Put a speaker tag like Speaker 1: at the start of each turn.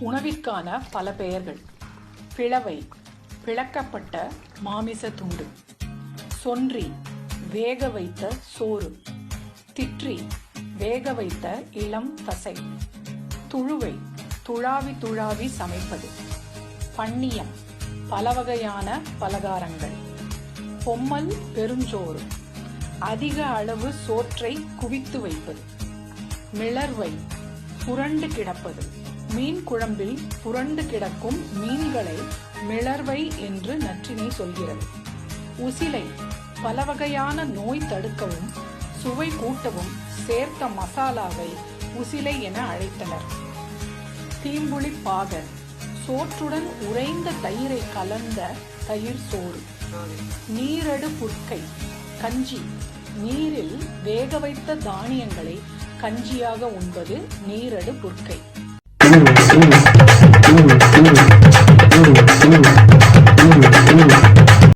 Speaker 1: உணவிற்கான பல பெயர்கள்: பிளவை, பிளக்கப்பட்ட மாமிச துண்டு; சொன்றி, வேக வைத்த சோறு; திற்றி, வேக வைத்த இளம் தசை; துழுவை, துழாவி துழாவி சமைப்பது; பன்னியம், பல வகையான பலகாரங்கள்; பொம்மல் பெருஞ்சோறு, அதிக அளவு சோற்றை குவித்து வைப்பது; மிளர்வை, புரண்டு கிடப்பது; மீன் குழம்பில் புரண்டு கிடக்கும் மீன்களை மிளர்வை என்று நற்றினை சொல்கிறது. உசிலை, பல வகையான நோய் தடுக்கவும் சுவை கூட்டவும் சேர்த்த மசாலாவை உசிலை என அழைத்தனர். தீம்புளிப்பாக, சோற்றுடன் உறைந்த தயிரை கலந்த தயிர் சோறு. நீரடு புற்கை, கஞ்சி, நீரில் வேக வைத்த தானியங்களை கஞ்சியாக உண்பது நீரடு புற்கை.